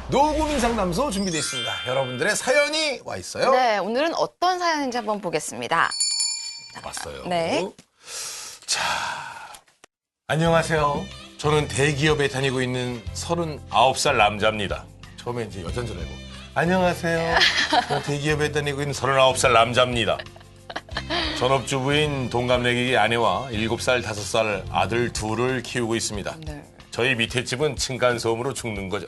노후 고민 상담소 준비되어 있습니다. 여러분들의 사연이 와 있어요. 네, 오늘은 어떤 사연인지 한번 보겠습니다. 왔어요. 네. 자, 안녕하세요. 저는 대기업에 다니고 있는 39살 남자입니다. 처음에 이제 여잔 줄 알고. 안녕하세요. 저는 대기업에 다니고 있는 39살 남자입니다. 전업주부인 동갑내기 아내와 7살, 5살 아들 둘을 키우고 있습니다. 네. 저희 밑에 집은 층간소음으로 죽는 거죠.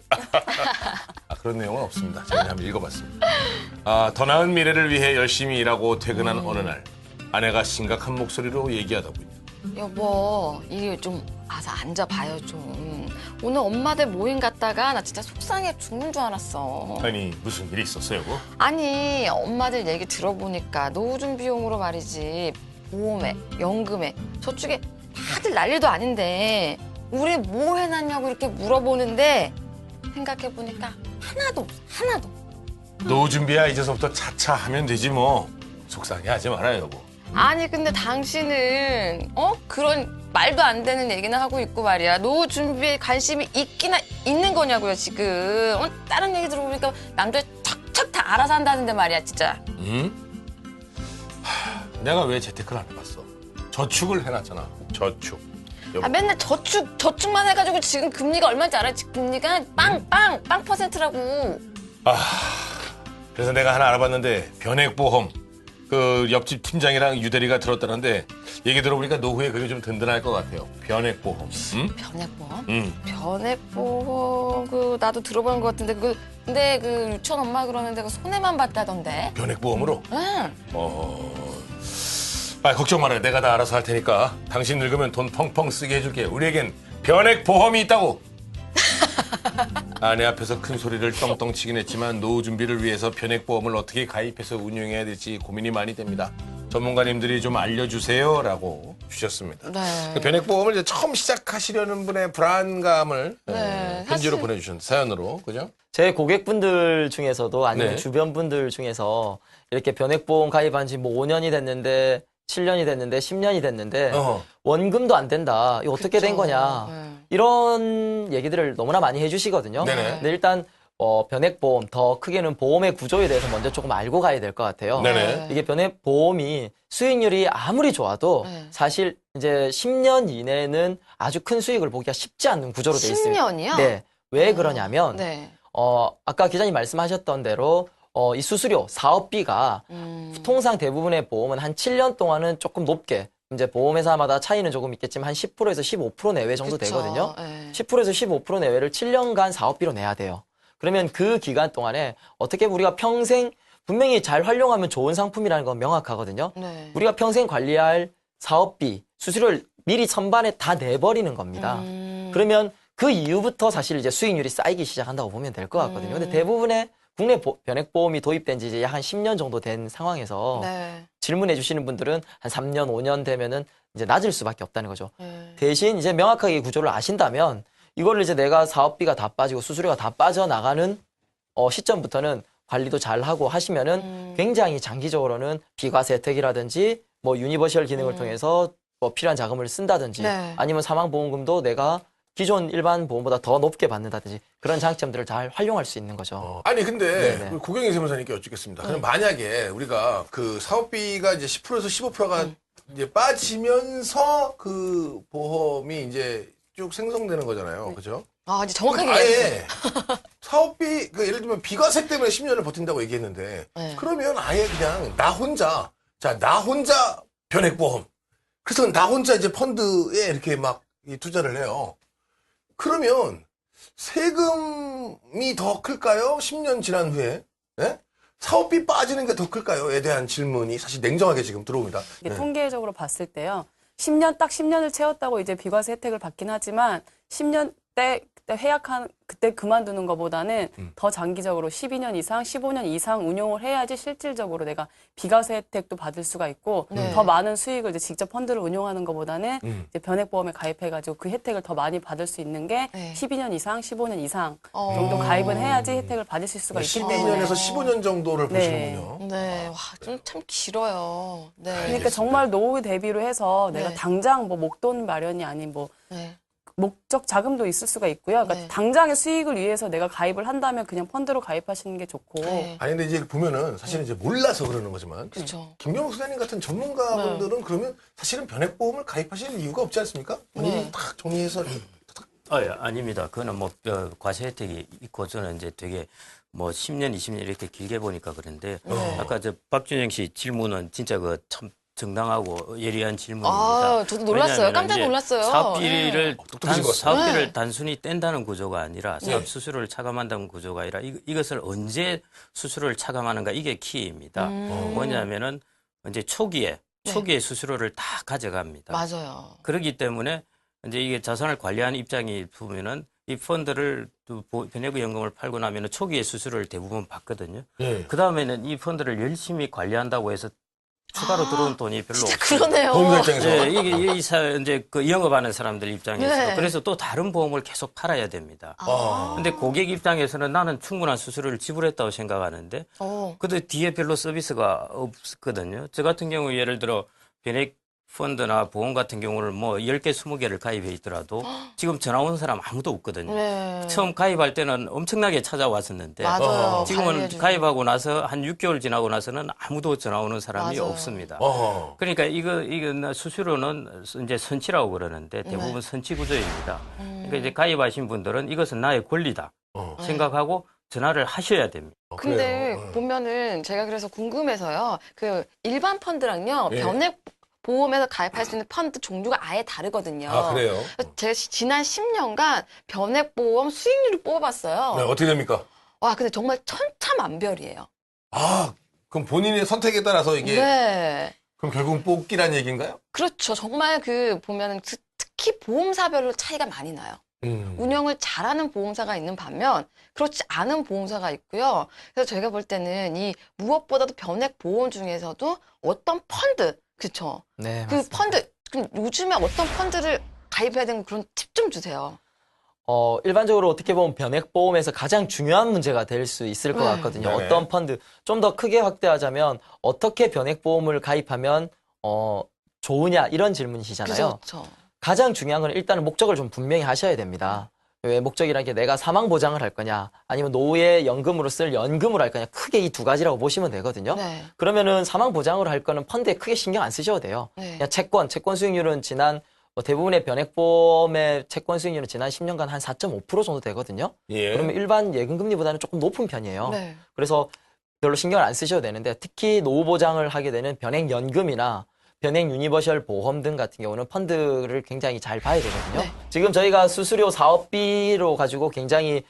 그런 내용은 없습니다. 저희는 한번 읽어봤습니다. 더 나은 미래를 위해 열심히 일하고 퇴근한 어느 날 아내가 심각한 목소리로 얘기하더군요. 여보, 이리 좀 와서 앉아봐요, 좀. 오늘 엄마들 모임 갔다가 나 진짜 속상해 죽는 줄 알았어. 아니 무슨 일이 있었어요? 뭐? 아니, 엄마들 얘기 들어보니까 노후준 비용으로 말이지. 보험에, 연금에, 저쪽에 다들 난리도 아닌데 우리 뭐 해놨냐고 이렇게 물어보는데 생각해보니까 하나도 없어, 하나도. 노후 준비야 이제서부터 차차 하면 되지 뭐. 속상해하지 말아요 여보. 아니 근데 당신은 그런 말도 안 되는 얘기나 하고 있고 말이야. 노후 준비에 관심이 있기나 있는 거냐고요 지금. 다른 얘기 들어보니까 남들 척척 다 알아서 한다는데 말이야 진짜. 응? 내가 왜 재테크를 안 해봤어? 저축을 해놨잖아. 저축. 여보. 아 맨날 저축만 해가지고 지금 금리가 얼마인지 알아? 지금 금리가 빵 퍼센트라고. 그래서 내가 하나 알아봤는데 변액보험. 그 옆집 팀장이랑 유대리가 들었다는데 얘기 들어보니까 노후에 그게 좀 든든할 것 같아요. 변액보험. 응? 변액보험? 응. 변액보험 나도 들어본 것 같은데 근데 그 유치원 엄마 그러는데 그 손해만 봤다던데. 변액보험으로? 응. 걱정 말아요. 내가 다 알아서 할 테니까. 당신 늙으면 돈 펑펑 쓰게 해줄게. 우리에겐 변액보험이 있다고. 아내 앞에서 큰 소리를 떵떵 치긴 했지만 노후 준비를 위해서 변액보험을 어떻게 가입해서 운영해야 될지 고민이 많이 됩니다. 전문가님들이 좀 알려주세요라고 주셨습니다. 네. 그 변액보험을 이제 처음 시작하시려는 분의 불안감을 네, 편지로 사실- 보내주신 사연으로 그죠? 제 고객분들 중에서도 아니면 네. 주변 분들 중에서 이렇게 변액보험 가입한 지 뭐 5년이 됐는데 7년이 됐는데 10년이 됐는데 어허. 원금도 안 된다. 이거 어떻게 된 그쵸. 거냐. 네. 이런 얘기들을 너무나 많이 해주시거든요. 네네. 근데 일단 변액보험, 더 크게는 보험의 구조에 대해서 먼저 조금 알고 가야 될 것 같아요. 네네. 이게 변액보험이 수익률이 아무리 좋아도 네. 사실 이제 10년 이내는 아주 큰 수익을 보기가 쉽지 않는 구조로 돼 있습니다. 10년이요? 네. 왜 그러냐면 네. 아까 기자님 말씀하셨던 대로 이 수수료, 사업비가 통상 대부분의 보험은 한 7년 동안은 조금 높게 이제 보험회사마다 차이는 조금 있겠지만 한 10%에서 15% 내외 정도 그쵸. 되거든요. 네. 10%에서 15% 내외를 7년간 사업비로 내야 돼요. 그러면 그 기간 동안에 어떻게 우리가 평생 분명히 잘 활용하면 좋은 상품이라는 건 명확하거든요. 네. 우리가 평생 관리할 사업비, 수수료를 미리 선반에 다 내버리는 겁니다. 그러면 그 이후부터 사실 이제 수익률이 쌓이기 시작한다고 보면 될 것 같거든요. 근데 대부분의 국내 변액보험이 도입된 지 이제 약 한 10년 정도 된 상황에서 네. 질문해 주시는 분들은 한 3년, 5년 되면은 이제 낮을 수밖에 없다는 거죠. 네. 대신 이제 명확하게 구조를 아신다면 이거를 이제 내가 사업비가 다 빠지고 수수료가 다 빠져나가는 시점부터는 관리도 잘 하고 하시면은 굉장히 장기적으로는 비과세 혜택이라든지 뭐 유니버셜 기능을 통해서 뭐 필요한 자금을 쓴다든지 네. 아니면 사망보험금도 내가 기존 일반 보험보다 더 높게 받는다든지 그런 장점들을 잘 활용할 수 있는 거죠. 아니 근데 네네. 우리 고경희 세무사님께 여쭙겠습니다. 그럼 만약에 우리가 그 사업비가 이제 10%에서 15%가 이제 빠지면서 그 보험이 이제 쭉 생성되는 거잖아요. 그죠? 아, 이제 정확하게 아예 얘기해주세요. 사업비 그 예를 들면 비과세 때문에 10년을 버틴다고 얘기했는데 네. 그러면 아예 그냥 나 혼자 변액보험. 그래서 나 혼자 이제 펀드에 이렇게 막 이 투자를 해요. 그러면 세금이 더 클까요? 10년 지난 후에? 예? 사업비 빠지는 게 더 클까요?에 대한 질문이 사실 냉정하게 지금 들어옵니다. 이게 네. 통계적으로 봤을 때요. 10년을 채웠다고 이제 비과세 혜택을 받긴 하지만 10년 때 그때 그만두는 것보다는 더 장기적으로 12년 이상, 15년 이상 운용을 해야지 실질적으로 내가 비과세 혜택도 받을 수가 있고 네. 더 많은 수익을 이제 직접 펀드를 운용하는 것보다는 이제 변액보험에 가입해가지고 그 혜택을 더 많이 받을 수 있는 게 네. 12년 이상, 15년 이상 정도 가입은 해야지 혜택을 받으실 수가 있기 때문에 12년에서 15년 정도를 네. 보시는군요. 네. 와, 좀 참 길어요. 네. 그러니까 정말 노후 대비로 해서 내가 네. 당장 뭐 목돈 마련이 아닌 뭐 네. 목적 자금도 있을 수가 있고요. 그러니까 네. 당장의 수익을 위해서 내가 가입을 한다면 그냥 펀드로 가입하시는 게 좋고. 네. 아니 근데 이제 보면은 사실은 이제 몰라서 그러는 거지만 그렇죠. 김경욱 소장님 같은 전문가분들은 그러면 사실은 변액보험을 가입하실 이유가 없지 않습니까? 본인이 네. 딱 정리해서 예, 아닙니다. 그거는 뭐 과세 혜택이 있고 저는 이제 되게 뭐 10년, 20년 이렇게 길게 보니까 그런데 아까 저 박준영 씨 질문은 진짜 그 참 정당하고 예리한 질문입니다. 아, 저도 놀랐어요. 왜냐하면은 깜짝 이제 놀랐어요. 사업비를 똑똑하신 것 같습니다. 사업비를 네. 단순히 뗀다는 구조가 아니라 네. 사업 수수료를 차감한다는 구조가 아니라 이것을 언제 수수료를 차감하는가 이게 키입니다. 뭐냐면은 이제 초기에 수수료를 다 가져갑니다. 맞아요. 그렇기 때문에 이제 이게 자산을 관리하는 입장이 보면은 이 펀드를 또 변액의 연금을 팔고 나면은 초기에 수수료를 대부분 받거든요. 예. 그 다음에는 이 펀드를 열심히 관리한다고 해서 추가로 들어온 돈이 별로 진짜 없어요. 그러네요. 보험사 입장에서 네, 이게 이제 그 영업하는 사람들 입장에서 네. 그래서 또 다른 보험을 계속 팔아야 됩니다. 아. 근데 고객 입장에서는 나는 충분한 수수료를 지불했다고 생각하는데 근데 뒤에 별로 서비스가 없거든요. 저 같은 경우 예를 들어 변액 펀드나 보험 같은 경우를 뭐 10개, 20개를 가입해 있더라도 지금 전화 오는 사람 아무도 없거든요. 네. 처음 가입할 때는 엄청나게 찾아왔었는데 맞아요. 지금은 관리해주는. 가입하고 나서 한 6개월 지나고 나서는 아무도 전화 오는 사람이 맞아요. 없습니다. 어허. 그러니까 이거 수수료는 이제 선치라고 그러는데 대부분 네. 선치 구조입니다. 그러니까 이제 가입하신 분들은 이것은 나의 권리다 생각하고 전화를 하셔야 됩니다. 근데 그래요. 보면은 제가 그래서 궁금해서요. 그 일반 펀드랑요. 예. 변액 보험에서 가입할 수 있는 펀드 종류가 아예 다르거든요. 아 그래요? 제가 지난 10년간 변액 보험 수익률을 뽑아봤어요. 네, 어떻게 됩니까? 와, 근데 정말 천차만별이에요. 아 그럼 본인의 선택에 따라서 이게 네. 그럼 결국은 뽑기란 얘기인가요? 그렇죠. 정말 그 보면은 특히 보험사별로 차이가 많이 나요. 운영을 잘하는 보험사가 있는 반면 그렇지 않은 보험사가 있고요. 그래서 저희가 볼 때는 이 무엇보다도 변액 보험 중에서도 어떤 펀드, 그렇죠? 네, 그 맞습니다. 펀드, 그럼 요즘에 어떤 펀드를 가입해야 되는 그런 팁 좀 주세요. 일반적으로 어떻게 보면 변액보험에서 가장 중요한 문제가 될 수 있을 것 네. 같거든요. 네. 어떤 펀드, 좀 더 크게 확대하자면 어떻게 변액보험을 가입하면 좋으냐 이런 질문이시잖아요. 그렇죠. 가장 중요한 건 일단은 목적을 좀 분명히 하셔야 됩니다. 왜 목적이라는 게 내가 사망 보장을 할 거냐 아니면 노후에 연금으로 쓸 연금으로 할 거냐 크게 이 두 가지라고 보시면 되거든요. 네. 그러면은 사망 보장으로 할 거는 펀드에 크게 신경 안 쓰셔도 돼요. 네. 그냥 채권 수익률은 지난 대부분의 변액보험의 채권 수익률은 지난 10년간 한 4.5% 정도 되거든요. 예. 그러면 일반 예금금리보다는 조금 높은 편이에요. 네. 그래서 별로 신경을 안 쓰셔도 되는데 특히 노후 보장을 하게 되는 변액연금이나 변액 유니버셜 보험 등 같은 경우는 펀드를 굉장히 잘 봐야 되거든요. 네. 지금 저희가 수수료 사업비로 가지고 굉장히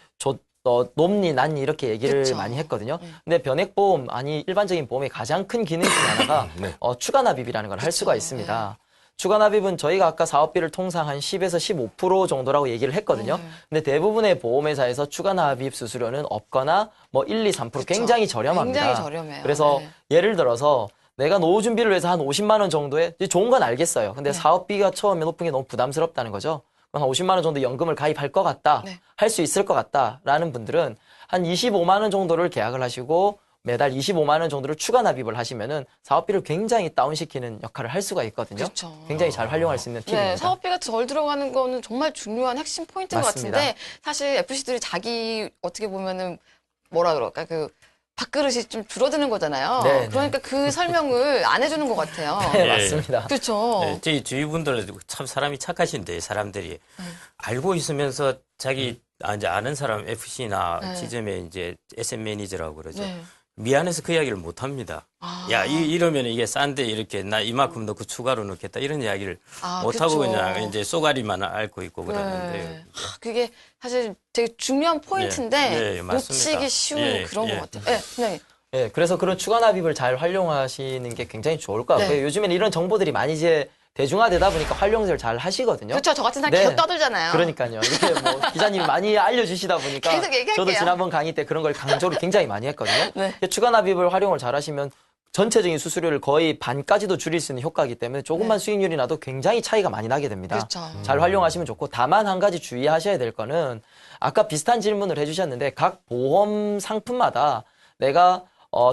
높니 낮니 이렇게 얘기를 그쵸. 많이 했거든요. 근데 변액보험 아니 일반적인 보험의 가장 큰 기능 중 하나가 네. 추가 납입이라는 걸 할 수가 네. 있습니다. 추가 납입은 저희가 아까 사업비를 통상 한 10에서 15% 정도라고 얘기를 했거든요. 근데 대부분의 보험회사에서 추가 납입 수수료는 없거나 뭐 1, 2, 3% 그쵸. 굉장히 저렴합니다. 굉장히 저렴해요. 그래서 네. 예를 들어서 내가 노후 준비를 위해서 한 50만 원 정도의 이제 좋은 건 알겠어요. 근데 네. 사업비가 처음에 높은 게 너무 부담스럽다는 거죠. 그럼 한 50만 원 정도 연금을 가입할 것 같다. 네. 할 수 있을 것 같다라는 분들은 한 25만 원 정도를 계약을 하시고 매달 25만 원 정도를 추가 납입을 하시면은 사업비를 굉장히 다운시키는 역할을 할 수가 있거든요. 그렇죠. 굉장히 잘 활용할 수 있는 팁입니다. 네, 사업비가 덜 들어가는 거는 정말 중요한 핵심 포인트인 맞습니다. 것 같은데 사실 FC들이 자기 어떻게 보면은 뭐라 그럴까 그 밥그릇이 좀 줄어드는 거잖아요. 네, 네. 그러니까 그 설명을 안 해주는 것 같아요. 네, 예. 맞습니다. 그렇죠. 네, 저희 주위 분들은 참 사람이 착하신데 사람들이 알고 있으면서 자기 이제 아는 사람 FC나 네. 지점에 이제 SM 매니저라고 그러죠. 네. 미안해서 그 이야기를 못 합니다. 아. 야, 이러면 이게 싼데 이렇게 나 이만큼 넣고 추가로 넣겠다 이런 이야기를 아, 못 하고 그쵸. 그냥 이제 쏘가리만 앓고 있고 그러는데 네. 그게 사실 되게 중요한 포인트인데 예, 맞습니다. 놓치기 쉬운 예, 그런 예. 것 같아요. 네, 예, 그래서 그런 추가 납입을 잘 활용하시는 게 굉장히 좋을 것 같고요. 네. 요즘에는 이런 정보들이 많이 이제 대중화되다 보니까 활용을 잘 하시거든요. 그렇죠. 저 같은 사람 네. 계속 떠들잖아요. 그러니까요. 이렇게 뭐 기자님이 많이 알려주시다 보니까 계속 얘기할게요. 저도 지난번 강의 때 그런 걸 강조를 굉장히 많이 했거든요. 네. 추가 납입을 활용을 잘 하시면 전체적인 수수료를 거의 반까지도 줄일 수 있는 효과이기 때문에 조금만 수익률이 나도 굉장히 차이가 많이 나게 됩니다. 그렇죠. 잘 활용하시면 좋고 다만 한 가지 주의하셔야 될 거는 아까 비슷한 질문을 해주셨는데 각 보험 상품마다 내가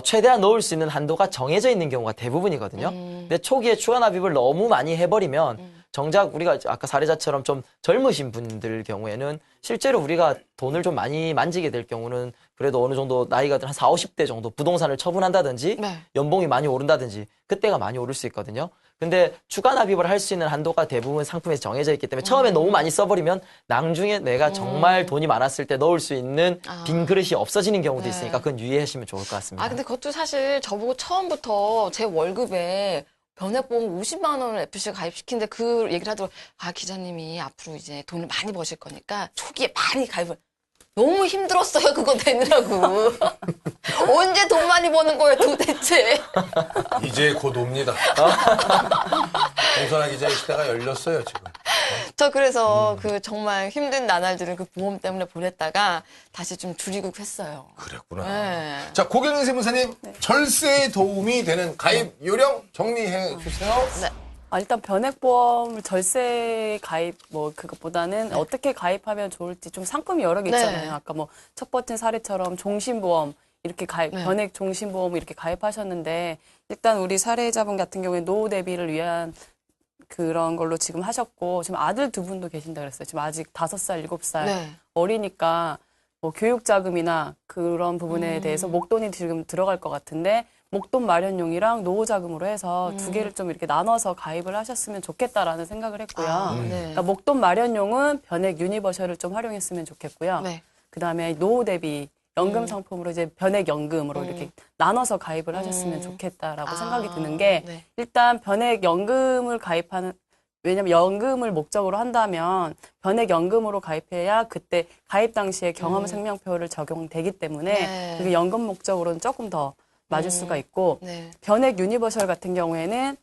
최대한 넣을 수 있는 한도가 정해져 있는 경우가 대부분이거든요. 근데 초기에 추가 납입을 너무 많이 해버리면 정작 우리가 아까 사례자처럼 좀 젊으신 분들 경우에는 실제로 우리가 돈을 좀 많이 만지게 될 경우는 그래도 어느 정도 나이가 한 40, 50대 정도 부동산을 처분한다든지 네. 연봉이 많이 오른다든지 그때가 많이 오를 수 있거든요. 근데 추가 납입을 할 수 있는 한도가 대부분 상품에서 정해져 있기 때문에 처음에 너무 많이 써버리면 나중에 내가 정말 돈이 많았을 때 넣을 수 있는 빈 그릇이 없어지는 경우도 네. 있으니까 그건 유의하시면 좋을 것 같습니다. 아, 근데 그것도 사실 저보고 처음부터 제 월급에 변액보험 50만 원을 FC에 가입시키는데 그 얘기를 하더라고요. 아, 기자님이 앞으로 이제 돈을 많이 버실 거니까 초기에 많이 가입을. 너무 힘들었어요, 그거 내느라고. 언제 돈 많이 버는 거예요, 도대체. 이제 곧 옵니다. 홍선아 기자의 시대가 열렸어요, 지금. 저 그래서 그 정말 힘든 나날들을 그 보험 때문에 보냈다가 다시 좀 줄이고 했어요. 그랬구나. 네. 자, 고경영 세무사님, 절세에 도움이 되는 가입 요령 정리해 주세요. 네. 일단 변액보험을 절세 가입 뭐 그것보다는 어떻게 가입하면 좋을지 좀 상품이 여러 개 있잖아요. 네. 아까 뭐 첫 번째 사례처럼 종신보험 이렇게 가입, 네. 변액 종신보험 이렇게 가입하셨는데 일단 우리 사례자분 같은 경우에 노후 대비를 위한 그런 걸로 지금 하셨고 지금 아들 두 분도 계신다 그랬어요. 지금 아직 5살, 7살 네. 어리니까 뭐 교육자금이나 그런 부분에 대해서 목돈이 지금 들어갈 것 같은데 목돈 마련용이랑 노후자금으로 해서 두 개를 좀 이렇게 나눠서 가입을 하셨으면 좋겠다라는 생각을 했고요. 네. 그러니까 목돈 마련용은 변액 유니버셜을 좀 활용했으면 좋겠고요. 네. 그다음에 노후 대비 연금 상품으로 이제 변액 연금으로 이렇게 나눠서 가입을 하셨으면 좋겠다라고 생각이 드는 게 네. 일단 변액 연금을 가입하는 왜냐면 연금을 목적으로 한다면 변액 연금으로 가입해야 그때 가입 당시에 경험 생명표를 적용되기 때문에 네. 그게 연금 목적으로는 조금 더 맞을 수가 있고 네. 변액 유니버셜 같은 경우에는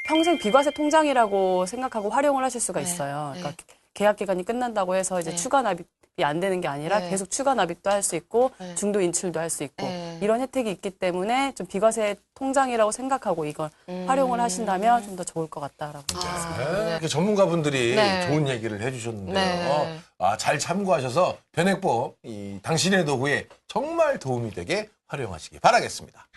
평생 비과세 통장이라고 생각하고 활용을 하실 수가 있어요. 네. 그러니까 계약 기간이 끝난다고 해서 이제 네. 추가 납입이 안 되는 게 아니라 네. 계속 추가 납입도 할 수 있고 네. 중도 인출도 할 수 있고 네. 이런 혜택이 있기 때문에 좀 비과세 통장이라고 생각하고 이걸 활용을 하신다면 좀 더 좋을 것 같다라고 생각합니다. 네. 이렇게 전문가분들이 네. 좋은 얘기를 해주셨는데요. 네. 잘 참고하셔서 변액보험 당신의 노후에 정말 도움이 되게 활용하시기 바라겠습니다.